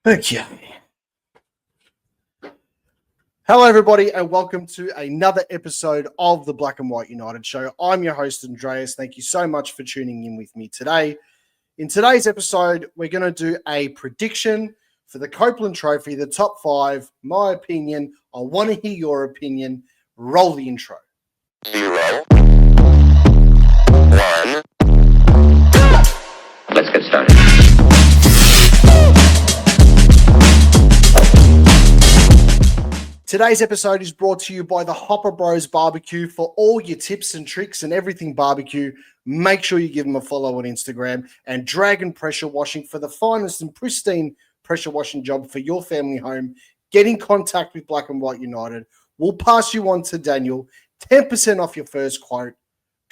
Okay. Hello, everybody, and welcome to another episode of the Black and White United Show. I'm your host, Andreas. Thank you so much for tuning in with me today. In today's episode, we're going to do a prediction for the Copeland Trophy, the top five, my opinion. I want to hear your opinion. Roll the intro. 0, 1. Let's get started. Today's episode is brought to you by the Hopper Bros Barbecue. For all your tips and tricks and everything barbecue, make sure you give them a follow on Instagram. And Dragon Pressure Washing for the finest and pristine pressure washing job for your family home. Get in contact with Black and White United. We'll pass you on to Daniel. 10% off your first quote.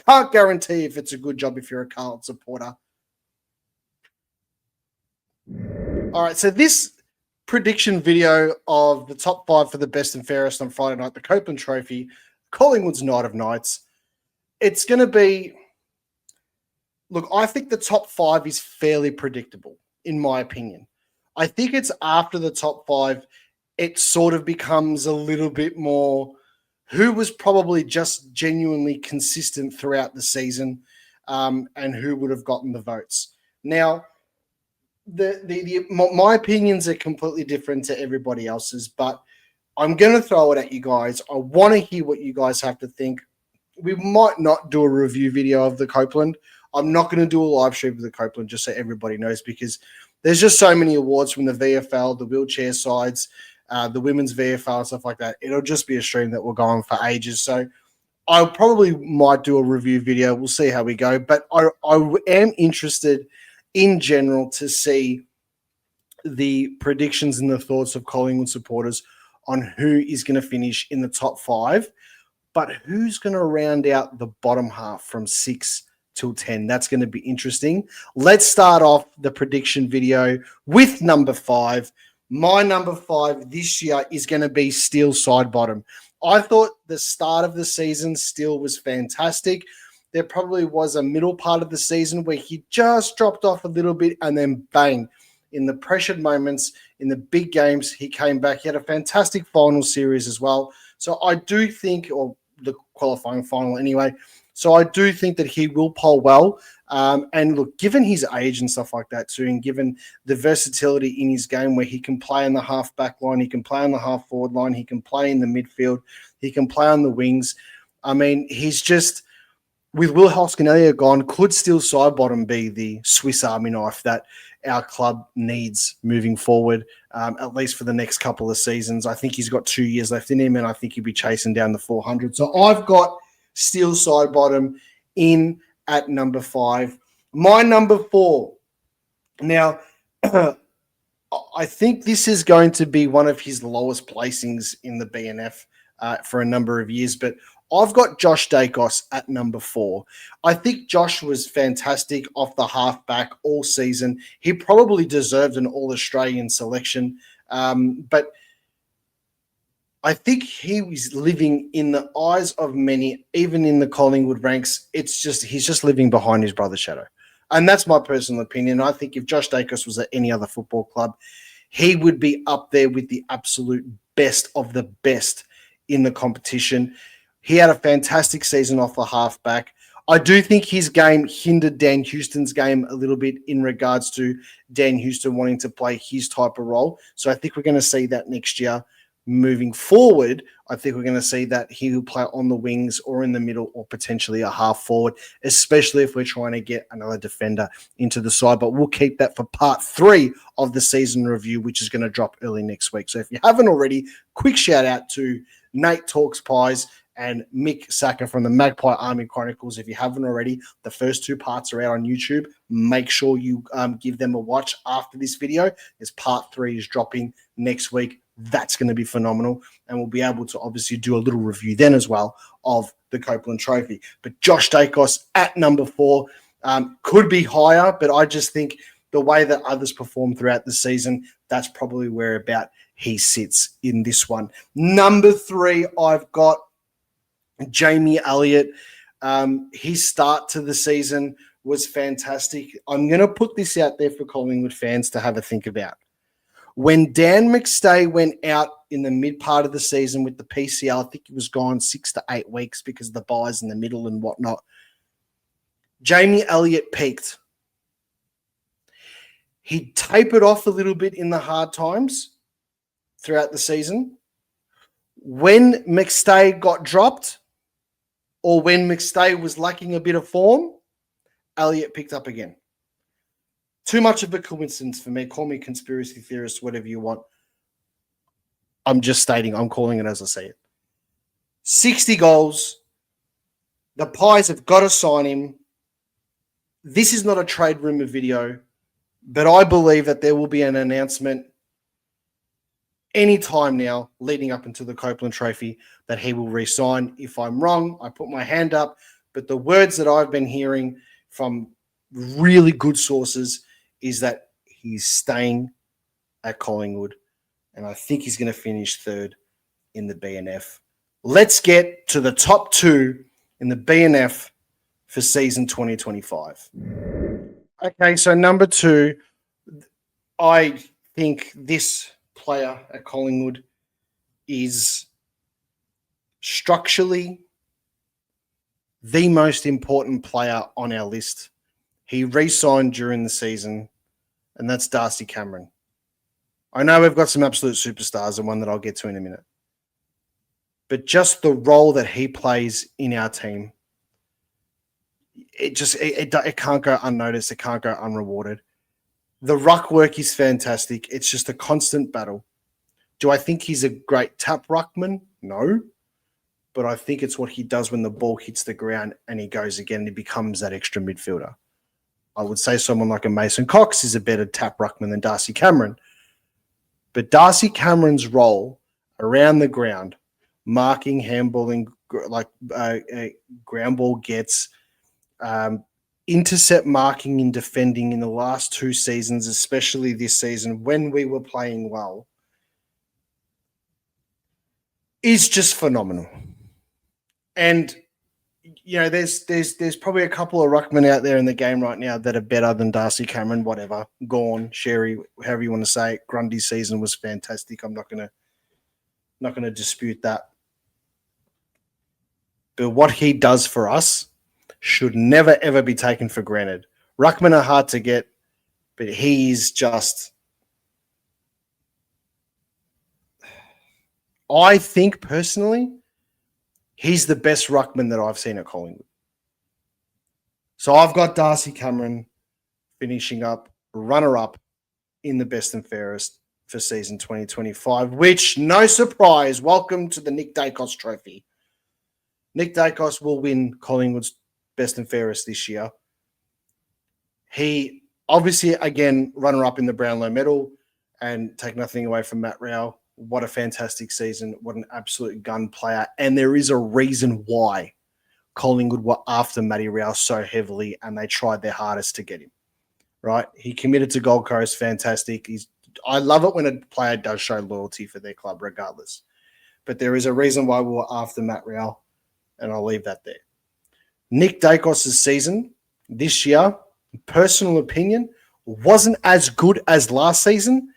Can't guarantee if it's a good job if you're a Carlton supporter. All right, so this prediction video of the top five for the best and fairest on Friday night, the Copeland Trophy, Collingwood's Night of Nights. It's going to be, look, I think the top five is fairly predictable, in my opinion. I think it's after the top five, it sort of becomes a little bit more who was probably just genuinely consistent throughout the season and who would have gotten the votes. Now, my opinions are completely different to everybody else's, but I'm going to throw it at you guys. I want to hear what you guys have to think. We might not do a review video of the Copeland. I'm not going to do a live stream of the Copeland, just so everybody knows, because there's just so many awards from the VFL, the wheelchair sides, the women's VFL and stuff like that. It'll just be a stream that will go on for ages. So I probably might do a review video. We'll see how we go. But I am interested in general to see the predictions and the thoughts of Collingwood supporters on who is going to finish in the top five, but who's going to round out the bottom half from 6 till 10. That's going to be interesting. Let's start off the prediction video with number 5. My number 5 this year is going to be Steele Sidebottom. I thought the start of the season Steele was fantastic. There probably was a middle part of the season where he just dropped off a little bit, and then bang, in the pressured moments, in the big games, he came back. He had a fantastic final series as well. So I do think, or the qualifying final anyway, so I do think that he will poll well. And look, given his age and stuff like that too, and given the versatility in his game where he can play in the half back line, he can play on the half forward line, he can play in the midfield, he can play on the wings. I mean, he's just, with Will Hoskin-Elliott gone, could Steele Sidebottom be the Swiss Army knife that our club needs moving forward, at least for the next couple of seasons? I think he's got 2 years left in him, and I think he'll be chasing down the 400. So I've got Steele Sidebottom in at number 5. My number 4. Now, I think this is going to be one of his lowest placings in the BNF for a number of years, but I've got Josh Dacos at number 4. I think Josh was fantastic off the halfback all season. He probably deserved an All-Australian selection, but I think he was living in the eyes of many, even in the Collingwood ranks. He's just living behind his brother's shadow. And that's my personal opinion. I think if Josh Dacos was at any other football club, he would be up there with the absolute best of the best in the competition. He had a fantastic season off the halfback. I do think his game hindered Dan Houston's game a little bit in regards to Dan Houston wanting to play his type of role. So I think we're going to see that next year. Moving forward, I think we're going to see that he will play on the wings or in the middle or potentially a half forward, especially if we're trying to get another defender into the side. But we'll keep that for part 3 of the season review, which is going to drop early next week. So if you haven't already, quick shout out to Nate Talks Pies and Mick Sacker from the Magpie Army Chronicles. If you haven't already, the first 2 parts are out on YouTube. Make sure you give them a watch after this video, as part 3 is dropping next week. That's going to be phenomenal, and we'll be able to obviously do a little review then as well of the Copeland Trophy. But Josh Dacos at number 4 could be higher, but I just think the way that others perform throughout the season, that's probably where about he sits in this one. Number 3, I've got Jamie Elliott. His start to the season was fantastic. I'm going to put this out there for Collingwood fans to have a think about. When Dan McStay went out in the mid part of the season with the PCL, I think he was gone 6 to 8 weeks because of the buys in the middle and whatnot. Jamie Elliott peaked. He tapered off a little bit in the hard times throughout the season. When McStay got dropped, or when McStay was lacking a bit of form, Elliott picked up again. Too much of a coincidence for me. Call me conspiracy theorist, whatever you want. I'm just stating, I'm calling it as I see it. 60 goals. The Pies have got to sign him. This is not a trade rumor video, but I believe that there will be an announcement any time now leading up into the Copeland Trophy that he will re-sign. If I'm wrong, I put my hand up. But the words that I've been hearing from really good sources is that he's staying at Collingwood, and I think he's going to finish third in the BNF. Let's get to the top two in the BNF for season 2025. Okay, so number two, I think this player at Collingwood is structurally the most important player on our list. He re-signed during the season, and that's Darcy Cameron. I know we've got some absolute superstars and one that I'll get to in a minute. But just the role that he plays in our team, it can't go unnoticed. It can't go unrewarded. The ruck work is fantastic. It's just a constant battle. Do I think he's a great tap ruckman? No. But I think it's what he does when the ball hits the ground and he goes again and he becomes that extra midfielder. I would say someone like a Mason Cox is a better tap ruckman than Darcy Cameron. But Darcy Cameron's role around the ground, marking, handballing, like ground ball gets, intercept marking and defending in the last two seasons, especially this season when we were playing well, is just phenomenal. And you know, there's probably a couple of ruckmen out there in the game right now that are better than Darcy Cameron, whatever. Gorn, Sherry, however you want to say it. Grundy's season was fantastic. I'm not gonna dispute that. But what he does for us should never, ever be taken for granted. Ruckmen are hard to get, but he's just... I think, personally, he's the best ruckman that I've seen at Collingwood. So I've got Darcy Cameron finishing up runner-up in the best and fairest for season 2025, which, no surprise, welcome to the Nick Dacos Trophy. Nick Dacos will win Collingwood's best and fairest this year. He obviously, again, runner-up in the Brownlow medal, and take nothing away from Matt Rowell. What a fantastic season. What an absolute gun player. And there is a reason why Collingwood were after Matty Rowell so heavily, and they tried their hardest to get him, right? He committed to Gold Coast. Fantastic. I love it when a player does show loyalty for their club regardless. But there is a reason why we were after Matt Rowell, and I'll leave that there. Nick Dacos' season this year, personal opinion, wasn't as good as last season,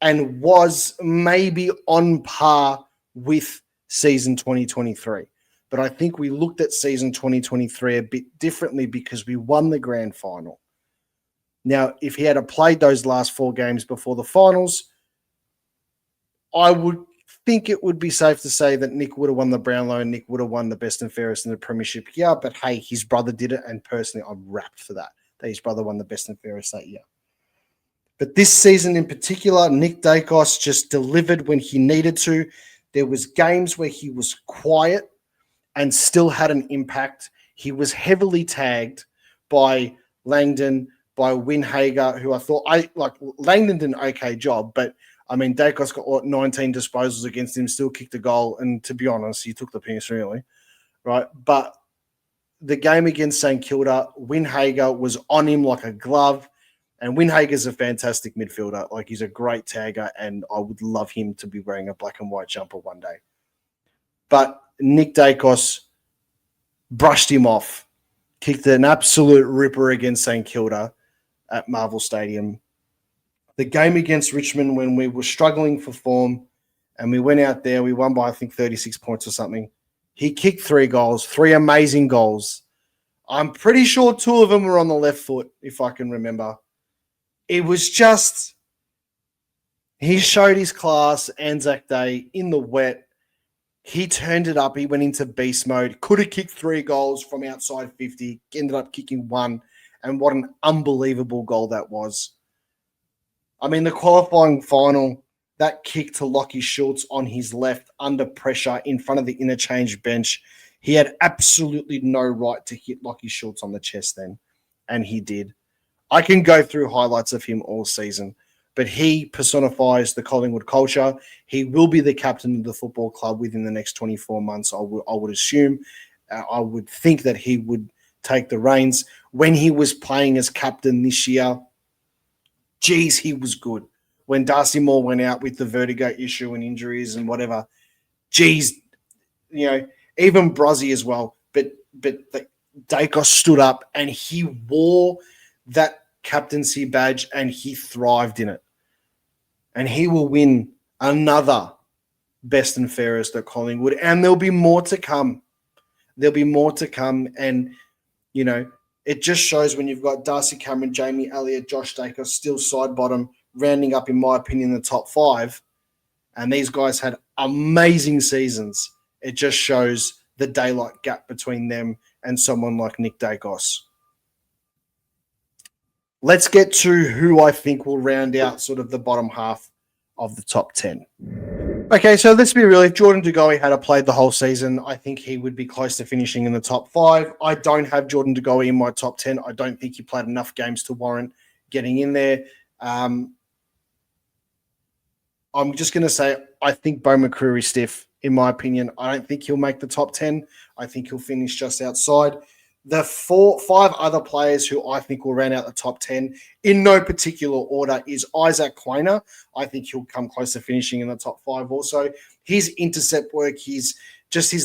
and was maybe on par with season 2023. But I think we looked at season 2023 a bit differently because we won the grand final. Now, if he had played those last 4 games before the finals, I would think it would be safe to say that Nick would have won the Brownlow and Nick would have won the best and fairest in the premiership year. But hey, his brother did it, and personally, I'm rapt for that his brother won the best and fairest that year. But this season in particular, Nick Dacos just delivered when he needed to. There was games where he was quiet and still had an impact. He was heavily tagged by Langdon, by Winhager, who I thought Langdon did an okay job, but I mean, Dacos got 19 disposals against him, still kicked a goal, and to be honest, he took the piss really, right? But the game against St Kilda, Winhager was on him like a glove. And Winhager's a fantastic midfielder. Like, he's a great tagger, and I would love him to be wearing a black and white jumper one day. But Nick Dacos brushed him off, kicked an absolute ripper against St Kilda at Marvel Stadium. The game against Richmond when we were struggling for form and we went out there, we won by, I think, 36 points or something. He kicked 3 goals, 3 amazing goals. I'm pretty sure 2 of them were on the left foot, if I can remember. It was just, he showed his class Anzac Day in the wet. He turned it up. He went into beast mode. Could have kicked 3 goals from outside 50. Ended up kicking 1. And what an unbelievable goal that was. I mean, the qualifying final, that kick to Lockie Schultz on his left under pressure in front of the interchange bench. He had absolutely no right to hit Lockie Schultz on the chest then. And he did. I can go through highlights of him all season. But he personifies the Collingwood culture. He will be the captain of the football club within the next 24 months, I would assume. I would think that he would take the reins. When he was playing as captain this year, geez, he was good. When Darcy Moore went out with the vertigo issue and injuries and whatever, geez, you know, even Brozzy as well. But Dacos stood up and he wore that captaincy badge and he thrived in it. And he will win another best and fairest at Collingwood. And there'll be more to come. There'll be more to come. And, you know, it just shows when you've got Darcy Cameron, Jamie Elliott, Josh Dacos still side bottom, rounding up, in my opinion, the top 5. And these guys had amazing seasons. It just shows the daylight gap between them and someone like Nick Dacos. Let's get to who I think will round out sort of the bottom half of the top 10. Okay, so let's be real. If Jordan De Goey had played the whole season, I think he would be close to finishing in the top 5. I don't have Jordan De Goey in my top 10. I don't think he played enough games to warrant getting in there. I'm just going to say I think Bo McCreery's stiff, in my opinion. I don't think he'll make the top 10. I think he'll finish just outside. The 5 other players who I think will round out the top 10 in no particular order is Isaac Quainer. I think he'll come close to finishing in the top 5 also. His intercept work, his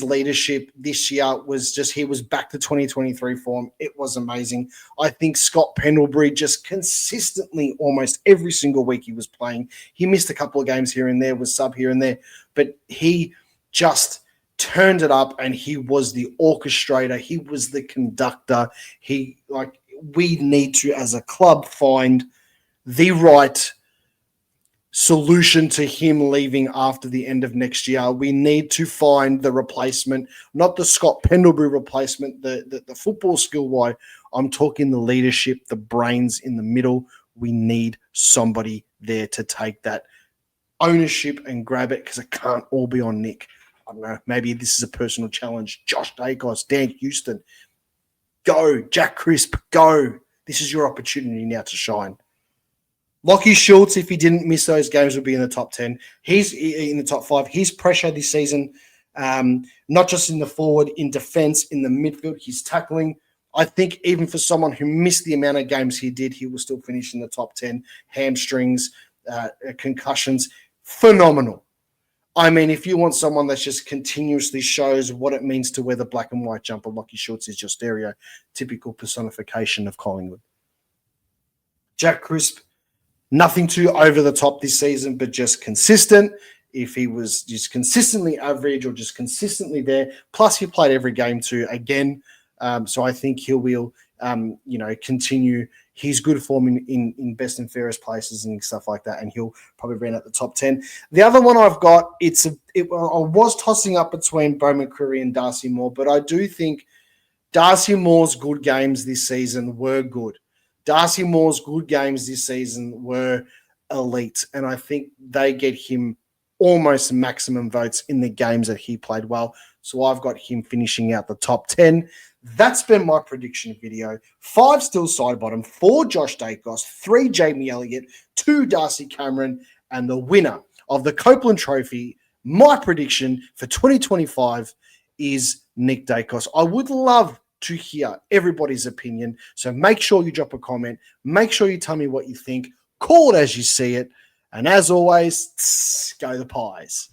leadership this year was just, he was back to 2023 form. It was amazing. I think Scott Pendlebury just consistently, almost every single week he was playing. He missed a couple of games here and there, was sub here and there, but he just turned it up and he was the orchestrator. He was the conductor. We need to, as a club, find the right solution to him leaving after the end of next year. We need to find the replacement, not the Scott Pendlebury replacement, the football skill wise. I'm talking the leadership, the brains in the middle. We need somebody there to take that ownership and grab it, because it can't all be on Nick. I don't know, maybe this is a personal challenge. Josh Dacos, Dan Houston, go. Jack Crisp, go. This is your opportunity now to shine. Lockie Schultz, if he didn't miss those games, would be in the top 10. He's in the top 5. His pressure this season, not just in the forward, in defense, in the midfield, his tackling. I think even for someone who missed the amount of games he did, he will still finish in the top 10. Hamstrings, concussions, phenomenal. I mean, if you want someone that just continuously shows what it means to wear the black and white jumper, Lockie Schultz is your stereotypical personification of Collingwood. Jack Crisp, nothing too over the top this season, but just consistent. If he was just consistently average or just consistently there, plus he played every game too again. So I think he will, continue his good form in best and fairest places and stuff like that, and he'll probably round out the top 10. The other one I've got, I was tossing up between Bo McCreery and Darcy Moore, but I do think Darcy Moore's good games this season were good. Darcy Moore's good games this season were elite, and I think they get him almost maximum votes in the games that he played well. So I've got him finishing out the top 10. That's been my prediction video. 5 still side bottom, 4 Josh Dacos, 3 Jamie Elliott, 2 Darcy Cameron, and the winner of the Copeland Trophy, my prediction for 2025 is Nick Dacos. I would love to hear everybody's opinion, so make sure you drop a comment. Make sure you tell me what you think. Call it as you see it. And as always, go the Pies.